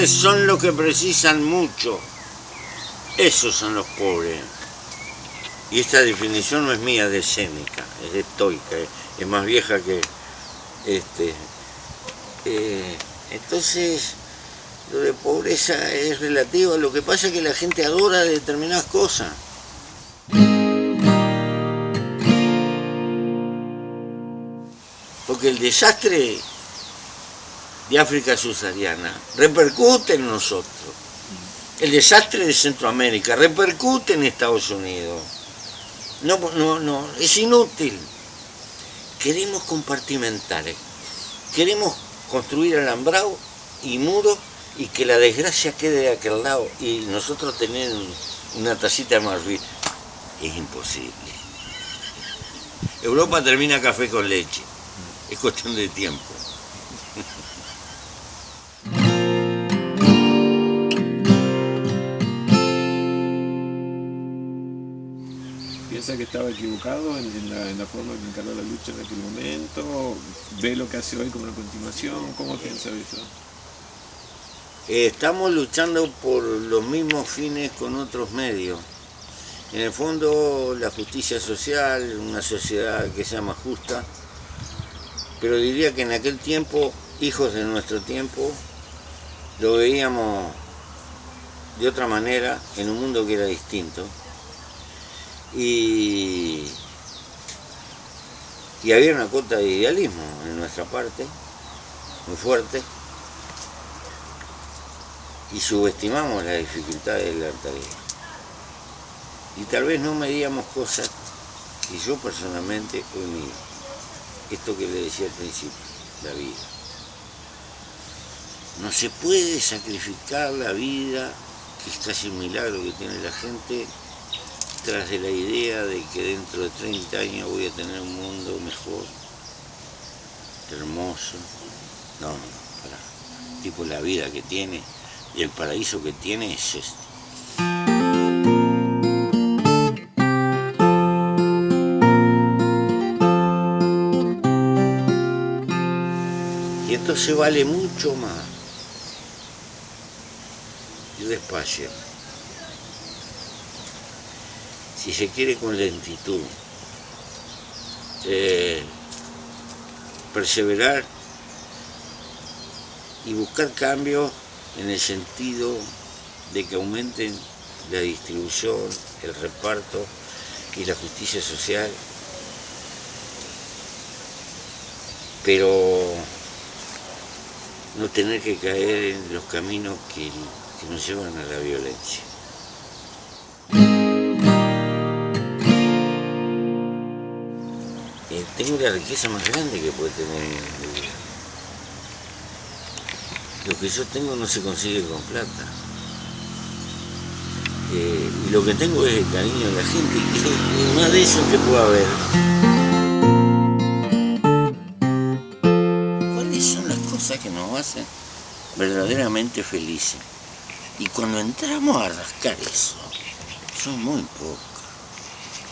pobres son los que precisan mucho. Esos son los pobres. Y esta definición no es mía, de Séneca, es de estoica, es más vieja que... entonces, lo de pobreza es relativo. Lo que pasa es que la gente adora determinadas cosas. Porque el desastre de África subsahariana repercute en nosotros. El desastre de Centroamérica repercute en Estados Unidos. No, es inútil. Queremos compartimentar, queremos construir alambrado y muros y que la desgracia quede de aquel lado y nosotros tener una tacita de marfil. Es imposible. Europa termina café con leche. Es cuestión de tiempo. ¿Piensa que estaba equivocado en la forma que encaró la lucha en aquel momento? ¿Ve lo que hace hoy como una continuación? ¿Cómo piensa eso? Estamos luchando por los mismos fines con otros medios. En el fondo, la justicia social, una sociedad que sea más justa, pero diría que en aquel tiempo, hijos de nuestro tiempo, lo veíamos de otra manera, en un mundo que era distinto. Y había una cuota de idealismo en nuestra parte, muy fuerte, y subestimamos las dificultades de la tarea. Y tal vez no medíamos cosas que yo personalmente hoy mido. Esto que le decía al principio, la vida. No se puede sacrificar la vida, que es casi un milagro que tiene la gente, tras de la idea de que dentro de 30 años voy a tener un mundo mejor, hermoso. No, pará. Tipo, la vida que tiene y el paraíso que tiene es esto. Y entonces vale mucho más ir despacio, si se quiere con lentitud, perseverar y buscar cambios en el sentido de que aumenten la distribución, el reparto y la justicia social, pero no tener que caer en los caminos que nos llevan a la violencia. Tengo la riqueza más grande que puede tener mi vida. Lo que yo tengo no se consigue con plata. Y lo que tengo es el cariño de la gente, y más de eso que pueda haber. ¿Cuáles son las cosas que nos hacen verdaderamente felices? Y cuando entramos a rascar eso, son muy pocas.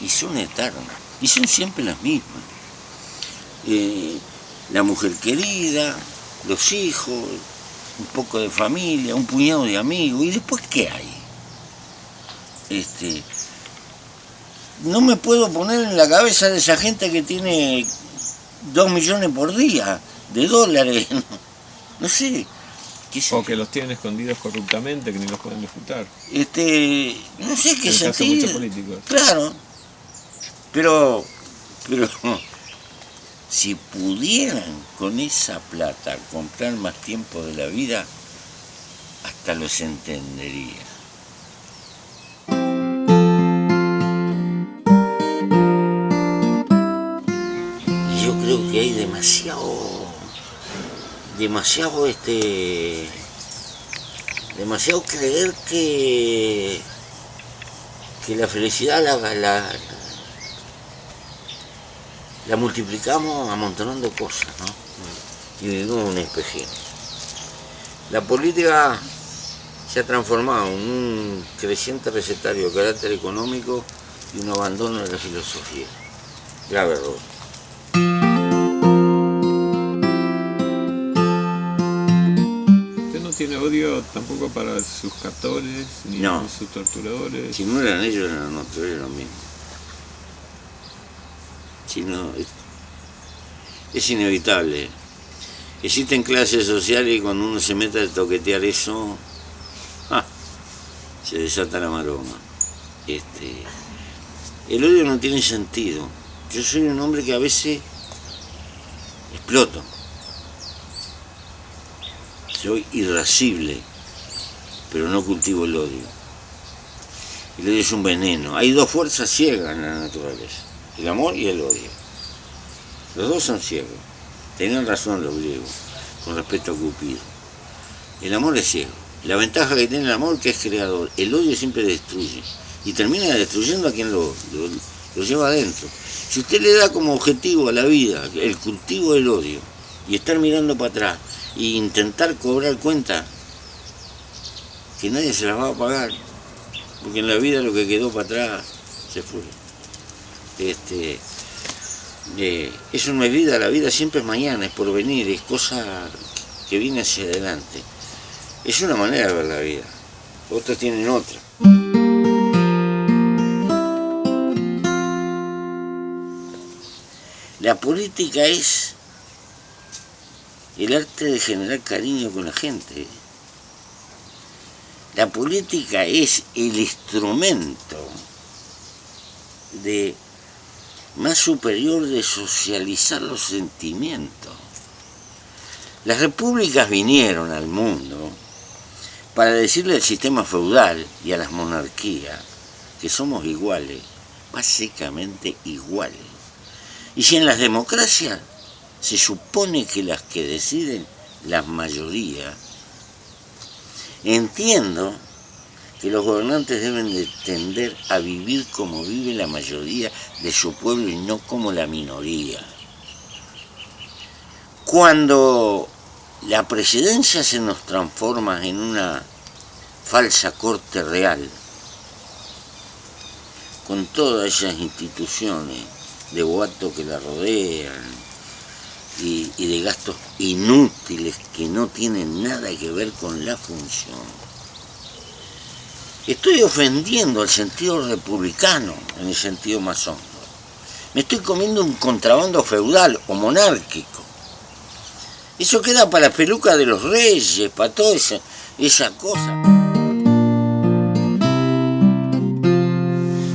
Y son eternas. Y son siempre las mismas. La mujer querida, los hijos, un poco de familia, un puñado de amigos. ¿Y después qué hay? No me puedo poner en la cabeza de esa gente que tiene 2 millones por día de dólares. No sé. O que los tienen escondidos corruptamente, que ni los pueden disfrutar. No sé qué sentir. Caso muchos políticos. Claro. Pero si pudieran con esa plata comprar más tiempo de la vida, hasta los entendería. Y yo creo que hay demasiado creer que la felicidad la multiplicamos amontonando cosas, ¿no? Y vivimos un espejismo. La política se ha transformado en un creciente recetario de carácter económico y un abandono de la filosofía. Grave error. ¿Usted no tiene odio tampoco para sus captores, ni No. sus torturadores. Si no eran ellos, eran otros, era lo mismo. Si no, es inevitable. Existen clases sociales y cuando uno se mete a toquetear eso, se desata la maroma. El odio no tiene sentido. Yo soy un hombre que a veces exploto. Soy irascible, pero no cultivo el odio. El odio es un veneno. Hay dos fuerzas ciegas en la naturaleza, el amor y el odio. Los dos son ciegos. Tenían razón los griegos con respecto a Cupido. El amor es ciego. La ventaja que tiene el amor es que es creador. El odio siempre destruye. Y termina destruyendo a quien lo lleva adentro. Si usted le da como objetivo a la vida el cultivo del odio y estar mirando para atrás e intentar cobrar cuenta, que nadie se las va a pagar, porque en la vida lo que quedó para atrás se fue. Eso no es vida, la vida siempre es mañana, es porvenir, es cosa que viene hacia adelante. Es una manera de ver la vida, otros tienen otra. La política es el arte de generar cariño con la gente. La política es el instrumento más superior de socializar los sentimientos. Las repúblicas vinieron al mundo para decirle al sistema feudal y a las monarquías que somos iguales, básicamente iguales. Y si en las democracias se supone que las que deciden las mayorías, entiendo que los gobernantes deben de tender a vivir como vive la mayoría de su pueblo y no como la minoría. Cuando la presidencia se nos transforma en una falsa corte real, con todas esas instituciones de boato que la rodean y de gastos inútiles que no tienen nada que ver con la función, estoy ofendiendo al sentido republicano en el sentido más hondo. Me estoy comiendo un contrabando feudal o monárquico. Eso queda para la peluca de los reyes, para toda esa cosa.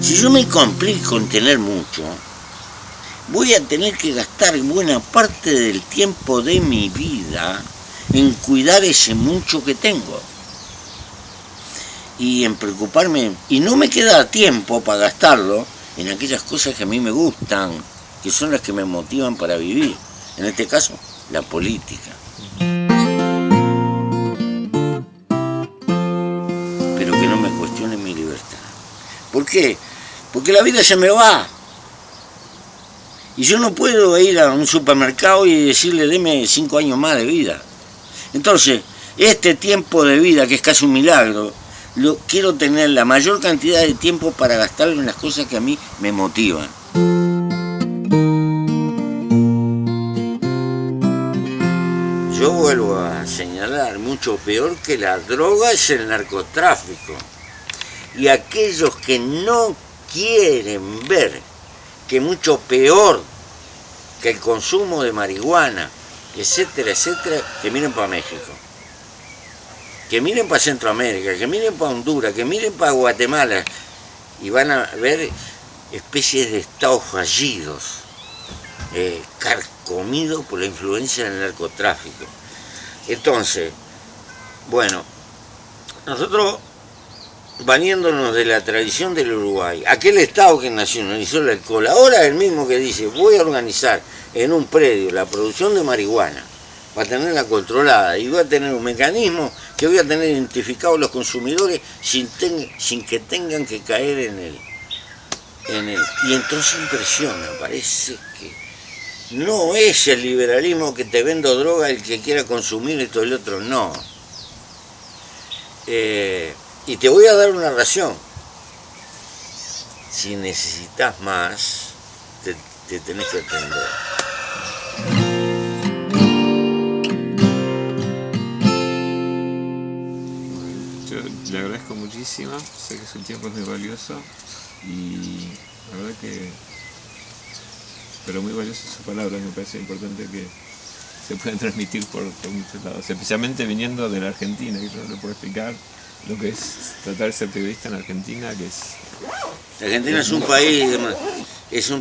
Si yo me complico en tener mucho, voy a tener que gastar buena parte del tiempo de mi vida en cuidar ese mucho que tengo. Y en preocuparme, y no me queda tiempo para gastarlo en aquellas cosas que a mí me gustan, que son las que me motivan para vivir. En este caso, la política. Pero que no me cuestione mi libertad. ¿Por qué? Porque la vida se me va. Y yo no puedo ir a un supermercado y decirle, deme 5 años más de vida. Entonces, este tiempo de vida, que es casi un milagro, quiero tener la mayor cantidad de tiempo para gastarlo en las cosas que a mí me motivan. Yo vuelvo a señalar, mucho peor que la droga es el narcotráfico. Y aquellos que no quieren ver que mucho peor que el consumo de marihuana, etcétera, etcétera, que miren para México, que miren para Centroamérica, que miren para Honduras, que miren para Guatemala, y van a ver especies de estados fallidos, carcomidos por la influencia del narcotráfico. Entonces, bueno, nosotros, valiéndonos de la tradición del Uruguay, aquel Estado que nacionalizó el alcohol, ahora es el mismo que dice, voy a organizar en un predio la producción de marihuana, va a tenerla controlada y va a tener un mecanismo que voy a tener identificados los consumidores sin que tengan que caer en él. Y entonces impresiona, parece que no es el liberalismo que te vendo droga el que quiera consumir esto y el otro, no. Y te voy a dar una ración. Si necesitas más, te tenés que atender. Le agradezco muchísimo, sé que su tiempo es muy valioso y la verdad que, pero muy valiosas sus palabras, me parece importante que se puedan transmitir por muchos lados, especialmente viniendo de la Argentina, que yo no le puedo explicar lo que es tratar de ser periodista en Argentina, que es... La Argentina es un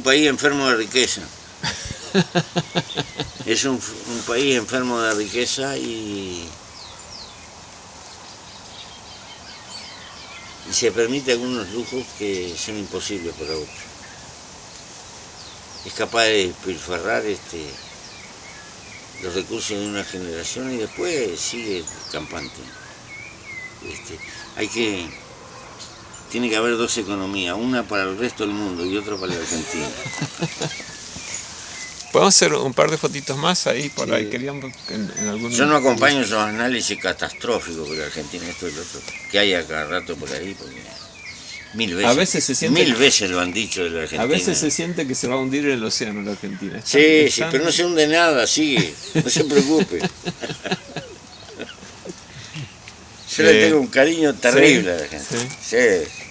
país enfermo de riqueza. Es un país enfermo de riqueza y se permite algunos lujos que son imposibles para otros. Es capaz de despilfarrar los recursos de una generación y después sigue campante. Tiene que haber dos economías, una para el resto del mundo y otra para la Argentina. ¿Podemos hacer un par de fotitos más ahí? Por Sí. ahí queríamos en algún... Yo no acompaño esos análisis catastróficos de la Argentina, esto y lo otro, que hay a cada rato por ahí, porque A veces se siente... mil veces lo han dicho de la Argentina. A veces se siente que se va a hundir en el océano la Argentina. Sí, pero no se hunde nada, sigue, no se preocupe. Yo le tengo un cariño terrible a la gente. Sí. Sí.